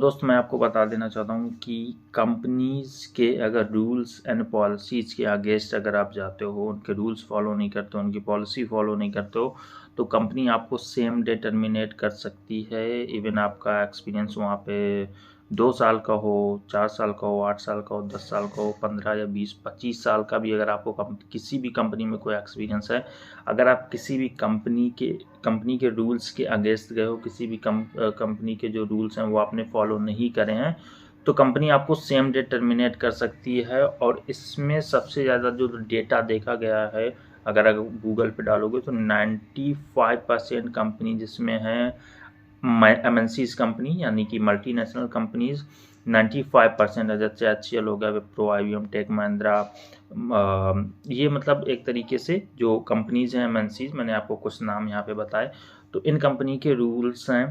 दोस्त मैं आपको बता देना चाहता हूँ कि कंपनीज़ के अगर रूल्स एंड पॉलिसीज़ के अगेंस्ट अगर आप जाते हो, उनके रूल्स फॉलो नहीं करते हो, उनकी पॉलिसी फॉलो नहीं करते हो, तो कंपनी आपको सेम डे टर्मिनेट कर सकती है। इवन आपका एक्सपीरियंस वहाँ पे 2 साल का हो, 4 साल का हो, 8 साल का हो, 10 साल का हो, 15 या 20, 25 साल का भी अगर आपको किसी भी कंपनी में कोई एक्सपीरियंस है, अगर आप किसी भी कंपनी के रूल्स के अगेंस्ट गए हो, किसी भी कंपनी के जो रूल्स हैं वो आपने फॉलो नहीं करे हैं, तो कंपनी आपको सेम डे टर्मिनेट कर सकती है। और इसमें सबसे ज़्यादा जो डेटा देखा गया है, अगर गूगल पे डालोगे तो 95% कंपनी जिसमें है MNCs कंपनी यानी कि मल्टीनेशनल कंपनीज 95% है। जैसे HCL हो गया, विप्रो, IBM, टेक महिंद्रा, ये मतलब एक तरीके से जो कंपनीज हैं MNCs, मैंने आपको कुछ नाम यहाँ पे बताए। तो इन कंपनी के रूल्स हैं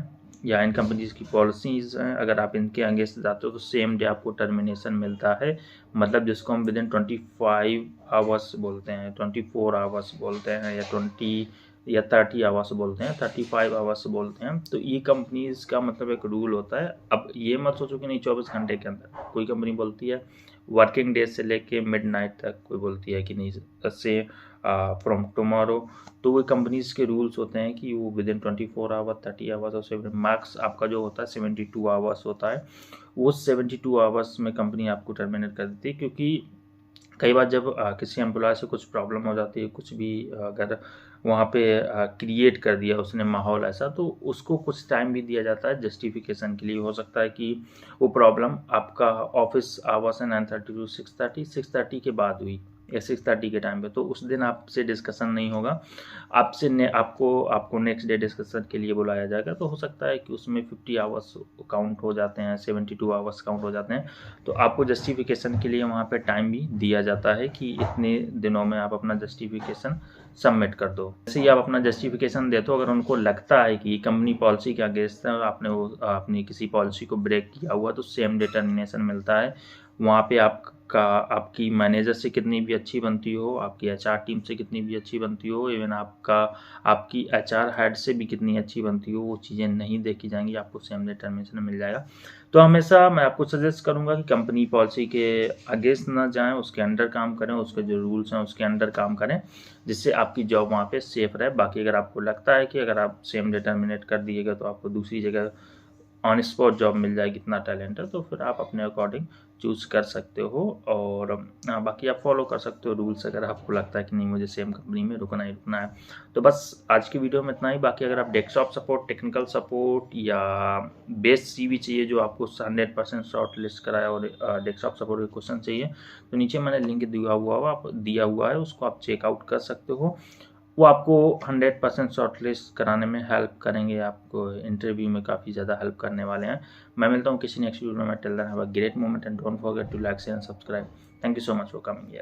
या इन कंपनीज की पॉलिसीज़ हैं, अगर आप इनके अगेंस्ट जाते हो तो सेम डे आपको टर्मिनेशन मिलता है। मतलब जिसको हम विदिन 25 आवर्स बोलते हैं, 24 आवर्स बोलते हैं, या 20 या 30 आवर्स बोलते हैं, 35 आवर्स बोलते हैं। तो ये कंपनीज का मतलब एक रूल होता है। अब ये मत सोचो कि नहीं 24 घंटे के अंदर, कोई कंपनी बोलती है वर्किंग डेज से लेके मिडनाइट तक, कोई बोलती है कि नहीं से फ्रॉम टुमारो। तो वो कंपनीज के रूल्स होते हैं कि वो विदिन 24 आवर, 30 आवर्स और 7 मार्क्स आपका जो होता है 72 आवर्स होता है। वो 72 आवर्स में कंपनी आपको टर्मिनेट कर देती है। क्योंकि कई बार जब किसी एम्प्लॉय से कुछ प्रॉब्लम हो जाती है, कुछ भी अगर वहाँ पे क्रिएट कर दिया उसने माहौल ऐसा, तो उसको कुछ टाइम भी दिया जाता है जस्टिफिकेशन के लिए। हो सकता है कि वो प्रॉब्लम आपका ऑफिस आवर्स है 9:30 टू 6:30 के बाद हुई या 6:30 के टाइम पे, तो उस दिन आपसे डिस्कशन नहीं होगा, आपको नेक्स्ट डे डिस्कशन के लिए बुलाया जाएगा। तो हो सकता है कि उसमें 50 आवर्स काउंट हो जाते हैं, 72 आवर्स काउंट हो जाते हैं। तो आपको जस्टिफिकेशन के लिए वहाँ पे टाइम भी दिया जाता है कि इतने दिनों में आप अपना जस्टिफिकेशन सबमिट कर दो। जैसे ही आप अपना जस्टिफिकेशन देते हो, अगर उनको लगता है कि कंपनी पॉलिसी के अगेंस्ट है और आपने वो अपनी किसी पॉलिसी को ब्रेक किया हुआ, तो सेम डे टर्मिनेशन मिलता है। वहाँ पे आपकी मैनेजर से कितनी भी अच्छी बनती हो, आपकी HR टीम से कितनी भी अच्छी बनती हो, इवन आपकी HR हेड से भी कितनी अच्छी बनती हो, वो चीज़ें नहीं देखी जाएंगी, आपको सेम डे टर्मिनेशन मिल जाएगा। तो हमेशा मैं आपको सजेस्ट करूंगा कि कंपनी पॉलिसी के अगेंस्ट ना जाएं, उसके अंडर काम करें, उसके जो रूल्स हैं उसके अंडर काम करें, जिससे आपकी जॉब वहाँ पे सेफ रहे। बाकी अगर आपको लगता है कि अगर आप सेम डे टर्मिनेट कर दिएगा तो आपको दूसरी जगह ऑन स्पॉट जॉब मिल जाएगी, इतना टैलेंट है, तो फिर आप अपने अकॉर्डिंग चूज़ कर सकते हो। और बाकी आप फॉलो कर सकते हो रूल्स, अगर आपको लगता है कि नहीं मुझे सेम कंपनी में रुकना ही रुकना है। तो बस आज की वीडियो में इतना ही। बाकी अगर आप डेस्कटॉप सपोर्ट, टेक्निकल सपोर्ट या बेस्ट CV चाहिए जो आपको 100% शॉर्ट लिस्ट कराए, और डेस्कटॉप सपोर्ट के क्वेश्चन चाहिए, तो नीचे मैंने लिंक दिया हुआ है, उसको आप चेकआउट कर सकते हो। वो आपको 100% शॉर्टलिस्ट कराने में हेल्प करेंगे, आपको इंटरव्यू में काफ़ी ज़्यादा हेल्प करने वाले हैं। मैं मिलता हूँ किसी नेक्स्ट वीडियो में। Till then have a great moment and don't forget to like, share and subscribe. Thank you so much for coming here.